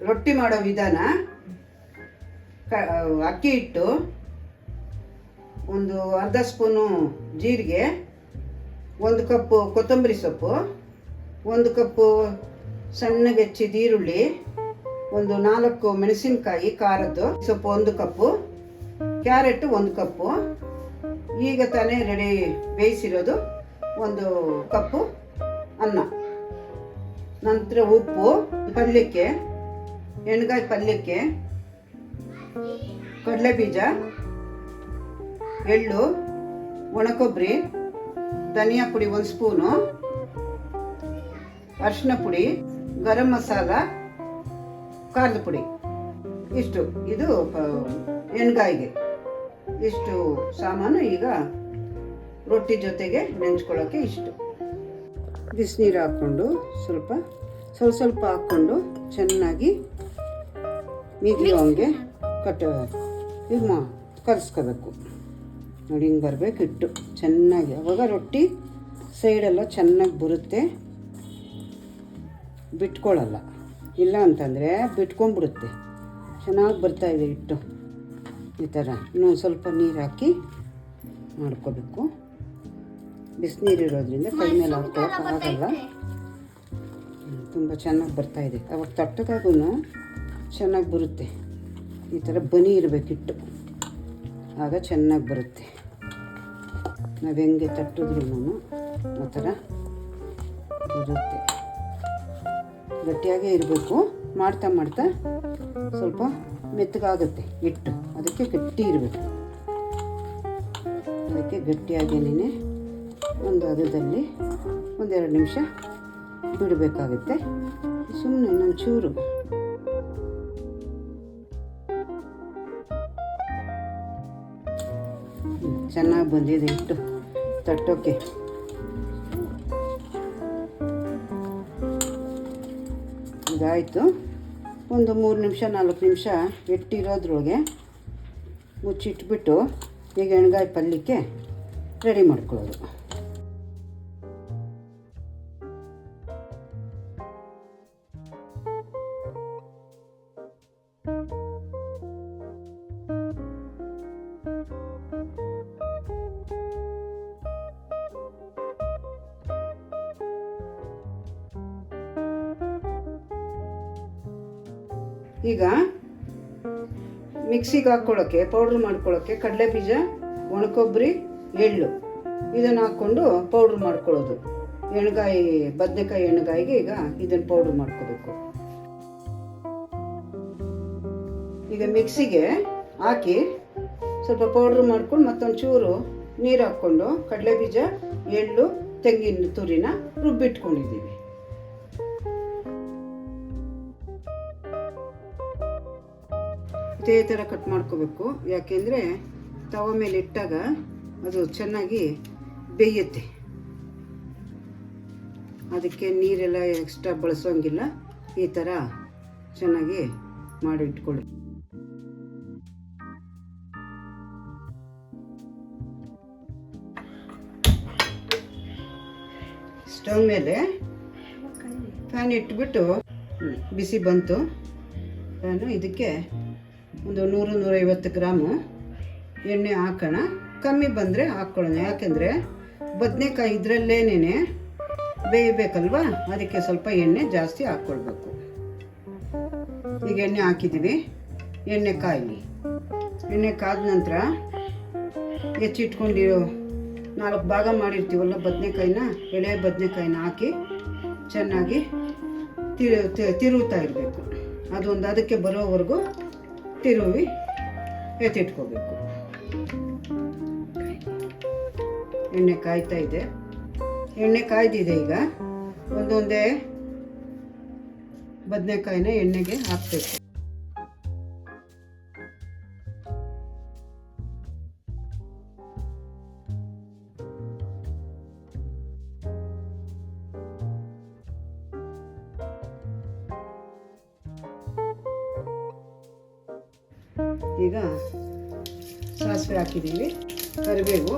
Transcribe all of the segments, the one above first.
ರೊಟ್ಟಿ ಮಾಡೋ ವಿಧಾನ. ಅಕ್ಕಿ ಹಿಟ್ಟು, ಒಂದು ಅರ್ಧ ಸ್ಪೂನು ಜೀರಿಗೆ, 1 ಕಪ್ಪು ಕೊತ್ತಂಬರಿ ಸೊಪ್ಪು, 1 ಕಪ್ಪು ಸಣ್ಣಗೆ ಹೆಚ್ಚಿದ ಈರುಳ್ಳಿ, ಒಂದು 4 ಮೆಣಸಿನಕಾಯಿ ಖಾರದ್ದು, ಸೊಪ್ಪು 1 ಕಪ್ಪು, ಕ್ಯಾರೆಟ್ 1 ಕಪ್ಪು, ಈಗ ತಾನೇ ರೆಡಿ ಬೇಯಿಸಿರೋದು 1 ಕಪ್ಪು ಅನ್ನ, ನಂತರ ಉಪ್ಪು, ಪಲ್ಯಕ್ಕೆ ಎಣ್ಗಾಯಿ ಪಲ್ಯಕ್ಕೆ ಕಡಲೆ ಬೀಜ, ಎಳ್ಳು, ಒಣಕೊಬ್ಬರಿ, ಧನಿಯಾ ಪುಡಿ 1 ಸ್ಪೂನು, ಅರಿಶಿನ ಪುಡಿ, ಗರಂ ಮಸಾಲ, ಖಾರದ ಪುಡಿ, ಇಷ್ಟು. ಇದು ಎಣ್ಗಾಯಿಗೆ ಇಷ್ಟು ಸಾಮಾನು. ಈಗ ರೊಟ್ಟಿ ಜೊತೆಗೆ ನೆಂಚ್ಕೊಳ್ಳೋಕ್ಕೆ ಇಷ್ಟು. ಬಿಸಿನೀರು ಹಾಕ್ಕೊಂಡು ಸ್ವಲ್ಪ ಹಾಕ್ಕೊಂಡು ಚೆನ್ನಾಗಿ ಮಿಗಿಯುವಂಗೆ ಕಲಿಸ್ಕೋಬೇಕು. ನೋಡಿ, ಹಿಂಗೆ ಬರಬೇಕು ಹಿಟ್ಟು ಚೆನ್ನಾಗಿ. ಅವಾಗ ರೊಟ್ಟಿ ಸೈಡೆಲ್ಲ ಚೆನ್ನಾಗಿ ಬರುತ್ತೆ, ಬಿಟ್ಕೊಳ್ಳಲ್ಲ. ಇಲ್ಲ ಅಂತಂದರೆ ಬಿಟ್ಕೊಂಡ್ಬಿಡುತ್ತೆ. ಚೆನ್ನಾಗಿ ಬರ್ತಾಯಿದೆ ಹಿಟ್ಟು. ಈ ಥರ ಇನ್ನೊಂದು ಸ್ವಲ್ಪ ನೀರು ಹಾಕಿ ಮಾಡ್ಕೋಬೇಕು. ಬಿಸಿನೀರು ಇರೋದ್ರಿಂದ ಕೈ ಮೇಲೆ ಹಾಕ್ಕೊಳ್ಳೋಕ್ಕಾಗಲ್ಲ. ತುಂಬ ಚೆನ್ನಾಗಿ ಬರ್ತಾಯಿದೆ. ಅವಾಗ ತಟ್ಟದಾಗೂ ಚೆನ್ನಾಗಿ ಬರುತ್ತೆ. ಈ ಥರ ಬನಿ ಇರಬೇಕು ಹಿಟ್ಟು, ಆಗ ಚೆನ್ನಾಗಿ ಬರುತ್ತೆ. ನಾವು ಹೆಂಗೆ ತಟ್ಟಿದ್ರೂ ಆ ಥರ ಬರುತ್ತೆ. ಗಟ್ಟಿಯಾಗೇ ಇರಬೇಕು. ಮಾಡ್ತಾ ಸ್ವಲ್ಪ ಮೆತ್ತಗಾಗುತ್ತೆ ಹಿಟ್ಟು, ಅದಕ್ಕೆ ಗಟ್ಟಿ ಇರಬೇಕು. ಅದಕ್ಕೆ ಗಟ್ಟಿಯಾಗೇನೆ ಒಂದು ಹದದಲ್ಲಿ 1-2 ನಿಮಿಷ ಬಿಡಬೇಕಾಗುತ್ತೆ. ಸುಮ್ಮನೆ ಇನ್ನೊಂದು ಚೂರು ಚೆನ್ನಾಗಿ ಬಂದಿದೆ ಹಿಟ್ಟು ತಟ್ಟೋಕ್ಕೆ. ಇದಾಯಿತು. ಒಂದು 3 ನಿಮಿಷ 4 ನಿಮಿಷ ಇಟ್ಟಿರೋದ್ರೊಳಗೆ ಮುಚ್ಚಿಟ್ಬಿಟ್ಟು ಈಗ ಎಣ್ಗಾಯಿ ಪಲ್ಯಕ್ಕೆ ರೆಡಿ ಮಾಡ್ಕೊಳ್ಳೋದು. ಈಗ ಮಿಕ್ಸಿಗೆ ಹಾಕ್ಕೊಳ್ಳೋಕ್ಕೆ, ಪೌಡ್ರ್ ಮಾಡ್ಕೊಳ್ಳೋಕ್ಕೆ ಕಡಲೆ ಬೀಜ, ಒಣಕೊಬ್ಬರಿ, ಎಳ್ಳು ಇದನ್ನು ಹಾಕ್ಕೊಂಡು ಪೌಡ್ರ್ ಮಾಡ್ಕೊಳ್ಳೋದು. ಬದನೆಕಾಯಿ ಎಣ್ಗಾಯಿಗೆ ಈಗ ಇದನ್ನು ಪೌಡ್ರ್ ಮಾಡ್ಕೋಬೇಕು. ಈಗ ಮಿಕ್ಸಿಗೆ ಹಾಕಿ ಸ್ವಲ್ಪ ಪೌಡ್ರ್ ಮಾಡ್ಕೊಂಡು ಮತ್ತೊಂದು ಚೂರು ನೀರು ಹಾಕ್ಕೊಂಡು ಕಡಲೆ ಬೀಜ, ಎಳ್ಳು, ತೆಂಗಿನ ತುರಿನ ರುಬ್ಬಿಟ್ಕೊಂಡಿದ್ದೀವಿ. ಇದೇ ಥರ ಕಟ್ ಮಾಡ್ಕೋಬೇಕು. ಯಾಕೆಂದರೆ ತವ ಮೇಲೆ ಇಟ್ಟಾಗ ಅದು ಚೆನ್ನಾಗಿ ಬೇಯುತ್ತೆ. ಅದಕ್ಕೆ ನೀರೆಲ್ಲ ಎಕ್ಸ್ಟ್ರಾ ಬಳಸೋಂಗಿಲ್ಲ. ಈ ಥರ ಚೆನ್ನಾಗಿ ಮಾಡಿ ಇಟ್ಕೊಳ್ಳಿ. ಸ್ಟವ್ ಮೇಲೆ ಫ್ಯಾನ್ ಇಟ್ಬಿಟ್ಟು ಬಿಸಿ ಬಂತು ಫ್ಯಾನು. ಇದಕ್ಕೆ ಒಂದು 100-150 ಗ್ರಾಮು ಎಣ್ಣೆ ಹಾಕೋಣ. ಕಮ್ಮಿ ಬಂದರೆ ಹಾಕ್ಕೊಳ್ಳೋಣ. ಯಾಕೆಂದರೆ ಬದನೆಕಾಯಿ ಇದರಲ್ಲೇನೇ ಬೇಯಬೇಕಲ್ವ, ಅದಕ್ಕೆ ಸ್ವಲ್ಪ ಎಣ್ಣೆ ಜಾಸ್ತಿ ಹಾಕ್ಕೊಳ್ಬೇಕು. ಈಗ ಎಣ್ಣೆ ಹಾಕಿದ್ದೀವಿ. ಎಣ್ಣೆ ಕಾಯಲಿ. ಎಣ್ಣೆ ಕಾದ ನಂತರ ಹೆಚ್ಚಿಟ್ಕೊಂಡಿರೋ 4 ಭಾಗ ಮಾಡಿರ್ತೀವಲ್ಲ ಬದನೆಕಾಯಿನ, ಎಳೆ ಬದನೆಕಾಯಿನ ಹಾಕಿ ಚೆನ್ನಾಗಿ ತಿರುವುತ್ತಾ ಇರಬೇಕು. ಅದೊಂದು ಅದಕ್ಕೆ ಬರೋವರೆಗೂ ತಿರುವಿ ಎತ್ತಿಟ್ಕೋಬೇಕು. ಎಣ್ಣೆ ಕಾಯ್ತಾ ಇದೆ. ಎಣ್ಣೆ ಕಾಯ್ದಿದೆ. ಈಗ ಒಂದೊಂದೇ ಬದನೆಕಾಯಿನ ಎಣ್ಣೆಗೆ ಹಾಕಬೇಕು. ಈಗ ಸಾಸಿವೆ ಹಾಕಿದ್ದೀವಿ. ಕರಿಬೇವು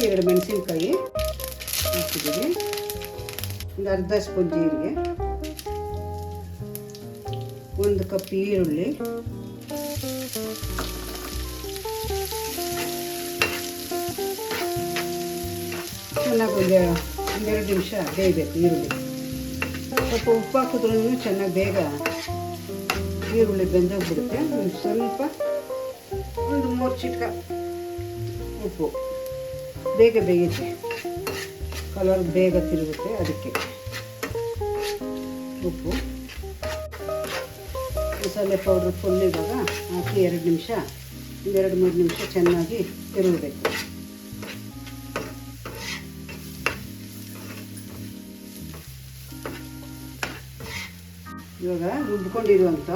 2 ಮೆಣಸಿನ್ಕಾಯಿ ಹಾಕಿದ್ದೀವಿ. ಒಂದು ಅರ್ಧ ಸ್ಪೂನ್ ಜೀರಿಗೆ, 1 ಕಪ್ ಈರುಳ್ಳಿ, ಚೆನ್ನಾಗಿ 2 ನಿಮಿಷ ಬೇಯಬೇಕು ಈರುಳ್ಳಿ. ಸ್ವಲ್ಪ ಉಪ್ಪು ಹಾಕಿದ್ರೂ ಚೆನ್ನಾಗಿ ಬೇಗ ಈರುಳ್ಳಿ ಬೆಂದೋಗ್ಬಿಡುತ್ತೆ. ಸ್ವಲ್ಪ 3 ಚಿಟಿಕ ಉಪ್ಪು, ಬೇಗ ಬೇಯುತ್ತೆ, ಕಲರ್ ಬೇಗ ತಿರುಗುತ್ತೆ. ಅದಕ್ಕೆ ಉಪ್ಪು, ಮಸಾಲೆ ಪೌಡ್ರ್ ಫುಲ್ ಇವಾಗ ಹಾಕಿ 2 ನಿಮಿಷ 2-3 ನಿಮಿಷ ಚೆನ್ನಾಗಿ ತಿರುಗಬೇಕು. ಇವಾಗ ರುಬ್ಕೊಂಡಿರುವಂಥ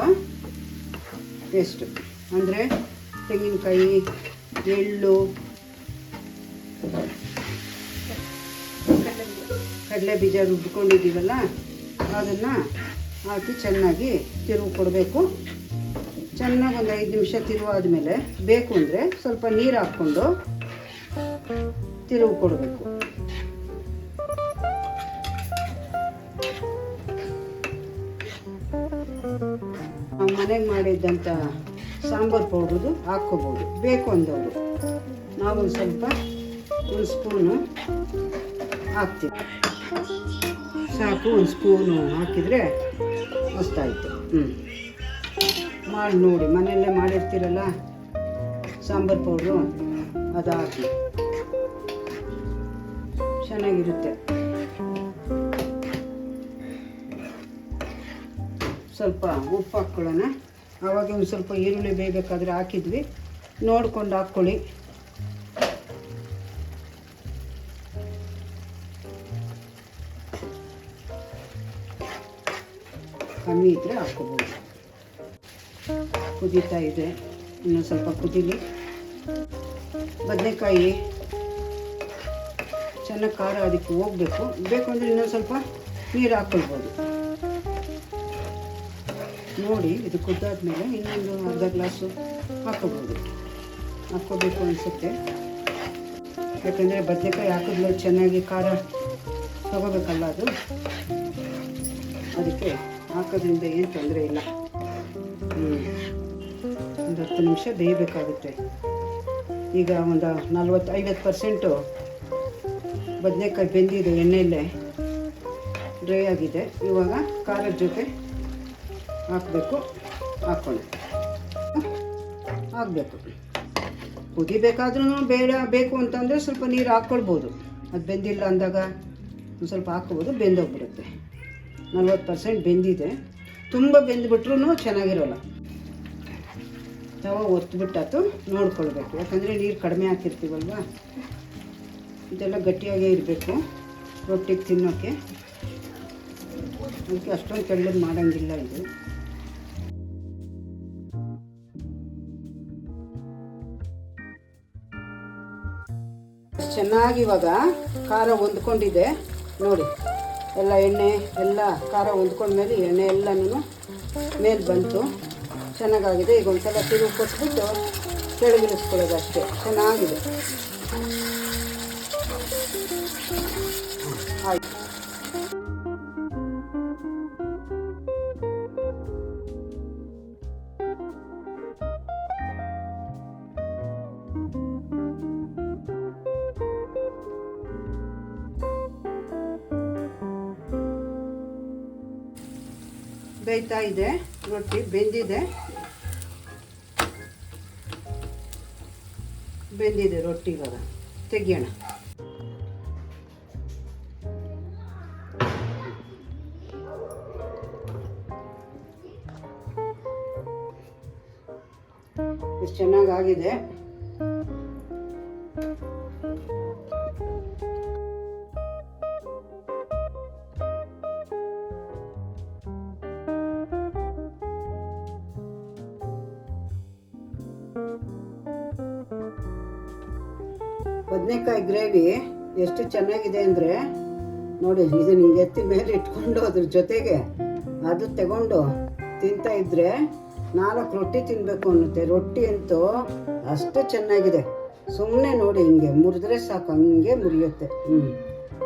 ಪೇಸ್ಟು ಅಂದರೆ ತೆಂಗಿನಕಾಯಿ, ಎಳ್ಳು, ಕಡಲೆ ಬೀಜ ರುಬ್ಕೊಂಡಿದ್ದೀವಲ್ಲ ಅದನ್ನು ಹಾಕಿ ಚೆನ್ನಾಗಿ ತಿರುವು ಕೊಡಬೇಕು. ಚೆನ್ನಾಗಿ 5 ನಿಮಿಷ ತಿರುವು ಆದಮೇಲೆ ಬೇಕು ಅಂದರೆ ಸ್ವಲ್ಪ ನೀರು ಹಾಕ್ಕೊಂಡು ತಿರುವು ಕೊಡಬೇಕು. ನಾವು ಮನೆಗೆ ಮಾಡಿದ್ದಂಥ ಸಾಂಬಾರು ಪೌಡ್ರದು ಹಾಕ್ಕೋಬೋದು ಬೇಕು ಅಂದವರು. ನಾವು ಸ್ವಲ್ಪ 1 ಸ್ಪೂನು ಹಾಕ್ತೀವಿ, ಸಾಕು. 1 ಸ್ಪೂನು ಹಾಕಿದರೆ ಮಸ್ತಾಯಿತು. ಮಾಡಿ ನೋಡಿ, ಮನೆಯಲ್ಲೇ ಮಾಡಿರ್ತೀರಲ್ಲ ಸಾಂಬಾರು ಪೌಡ್ರು, ಅದು ಹಾಕಿ ಚೆನ್ನಾಗಿರುತ್ತೆ. ಸ್ವಲ್ಪ ಉಪ್ಪು ಹಾಕ್ಕೊಳ್ಳೋಣ. ಆವಾಗ ಒಂದು ಸ್ವಲ್ಪ ಈರುಳ್ಳಿ ಬೇಯಬೇಕಾದ್ರೆ ಹಾಕಿದ್ವಿ, ನೋಡ್ಕೊಂಡು ಹಾಕ್ಕೊಳ್ಳಿ. ಕಮ್ಮಿ ಇದ್ದರೆ ಹಾಕ್ಕೋಬೋದು. ಕುದೀತಾ ಇದೆ, ಇನ್ನೂ ಸ್ವಲ್ಪ ಕುದೀಲಿ. ಬದನೆಕಾಯಿ ಚೆನ್ನಾಗಿ ಖಾರ ಅದಕ್ಕೆ ಹೋಗಬೇಕು. ಬೇಕು ಅಂದರೆ ಇನ್ನೊಂದು ಸ್ವಲ್ಪ ನೀರು ಹಾಕ್ಕೊಳ್ಬೋದು. ನೋಡಿ, ಇದು ಕುದ್ದಾದ್ಮೇಲೆ ಇನ್ನೊಂದು ಅರ್ಧ ಗ್ಲಾಸು ಹಾಕ್ಕೋಬೋದು. ಹಾಕ್ಕೋಬೇಕು ಅನಿಸುತ್ತೆ, ಯಾಕಂದರೆ ಬದನೆಕಾಯಿ ಹಾಕಿದ್ಮೇಲೆ ಚೆನ್ನಾಗಿ ಖಾರ ತಗೋಬೇಕಲ್ಲ ಅದು. ಅದಕ್ಕೆ ಹಾಕೋದ್ರಿಂದ ಏನು ತೊಂದರೆ ಇಲ್ಲ. ಒಂದು 10 ನಿಮಿಷ ಬೇಯಬೇಕಾಗುತ್ತೆ. ಈಗ ಒಂದು 40-50% ಬದನೆಕಾಯಿ ಬೆಂದಿದೆ, ಎಣ್ಣೆಯಲ್ಲೇ ಡ್ರೈ ಆಗಿದೆ. ಇವಾಗ ಖಾರದ ಜೊತೆ ಹಾಕಬೇಕು, ಹಾಕ್ಕೊಳ್ಳಿ ಹಾಕಬೇಕು. ಕುದಿಬೇಕಾದ್ರೂ ಬೇಕು ಅಂತಂದರೆ ಸ್ವಲ್ಪ ನೀರು ಹಾಕ್ಕೊಳ್ಬೋದು. ಅದು ಬೆಂದಿಲ್ಲ ಅಂದಾಗ ಒಂದು ಸ್ವಲ್ಪ ಹಾಕ್ಕೋಬೋದು, ಬೆಂದೋಗ್ಬಿಡುತ್ತೆ. 40% ಬೆಂದಿದೆ. ತುಂಬ ಬೆಂದುಬಿಟ್ರೂ ಚೆನ್ನಾಗಿರೋಲ್ಲ. ತವ ಒತ್ಬಿಟ್ಟಾತು ನೋಡ್ಕೊಳ್ಬೇಕು, ಯಾಕಂದರೆ ನೀರು ಕಡಿಮೆ ಹಾಕಿರ್ತೀವಲ್ವ. ಇದೆಲ್ಲ ಗಟ್ಟಿಯಾಗೇ ಇರಬೇಕು ರೊಟ್ಟಿಗೆ ತಿನ್ನೋಕ್ಕೆ. ಅದಕ್ಕೆ ಅಷ್ಟೊಂದು ತೆಳ್ಳಗೆ ಮಾಡೋಂಗಿಲ್ಲ ಇದು. ಚೆನ್ನಾಗಿ ಇವಾಗ ಖಾರ ಹೊಂದ್ಕೊಂಡಿದೆ ನೋಡಿ. ಎಲ್ಲ ಎಣ್ಣೆ ಎಲ್ಲ ಖಾರ ಹೊಂದ್ಕೊಂಡ್ಮೇಲೆ ಎಣ್ಣೆ ಎಲ್ಲನೂ ಮೇಲೆ ಬಂತು, ಚೆನ್ನಾಗಾಗಿದೆ. ಈಗ ಒಂದ್ಸಲ ತಿರುಗಿ ಕೊಟ್ಬಿಟ್ಟು ಕೆಳಗಿಳಿಸ್ಕೊಳ್ಳೋದು ಅಷ್ಟೇ. ಚೆನ್ನಾಗಿದೆ, ಆಯ್ತು. ಬೇಯ್ತಾ ಇದೆ, ರೊಟ್ಟಿ ಬೆಂದಿದೆ ರೊಟ್ಟಿ. ಇವಾಗ ತೆಗಿಯೋಣ. ಎಷ್ಟು ಚೆನ್ನಾಗಾಗಿದೆ. ಬದನೆಕಾಯಿ ಗ್ರೇವಿ ಎಷ್ಟು ಚೆನ್ನಾಗಿದೆ ಅಂದರೆ ನೋಡಿ. ಇದು ನಿಂಗೆ ಎತ್ತಿ ಮೇಲೆ ಇಟ್ಕೊಂಡು ಅದ್ರ ಜೊತೆಗೆ ಅದು ತಗೊಂಡು ತಿಂತಾ ಇದ್ದರೆ 4 ರೊಟ್ಟಿ ತಿನ್ನಬೇಕು ಅನ್ನುತ್ತೆ. ರೊಟ್ಟಿ ಅಂತೂ ಅಷ್ಟು ಚೆನ್ನಾಗಿದೆ. ಸುಮ್ಮನೆ ನೋಡಿ ಹಿಂಗೆ ಮುರಿದ್ರೆ ಸಾಕು, ಹಂಗೆ ಮುರಿಯುತ್ತೆ.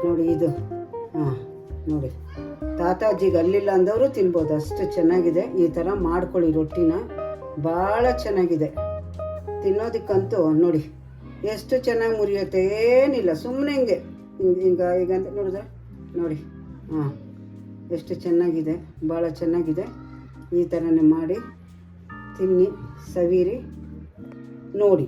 ನೋಡಿ ಇದು, ನೋಡಿ ತಾತಾಜಿಗೆ ಅಲ್ಲಿಲ್ಲ ಅಂದವರು ತಿನ್ಬೋದು, ಅಷ್ಟು ಚೆನ್ನಾಗಿದೆ. ಈ ಥರ ಮಾಡ್ಕೊಳ್ಳಿ ರೊಟ್ಟಿನ, ಭಾಳ ಚೆನ್ನಾಗಿದೆ. ತಿನ್ನೋದಕ್ಕಂತೂ ನೋಡಿ ಎಷ್ಟು ಚೆನ್ನಾಗಿ ಮುರಿಯುತ್ತೆ, ಏನಿಲ್ಲ ಸುಮ್ಮನೆ ಹಿಂಗೆ ಹಿಂಗಂತ ನೋಡಿದ್ರೆ ನೋಡಿ. ಹಾಂ, ಎಷ್ಟು ಚೆನ್ನಾಗಿದೆ, ಭಾಳ ಚೆನ್ನಾಗಿದೆ. ಈ ಥರನೇ ಮಾಡಿ ತಿನ್ನಿ, ಸವಿರಿ, ನೋಡಿ.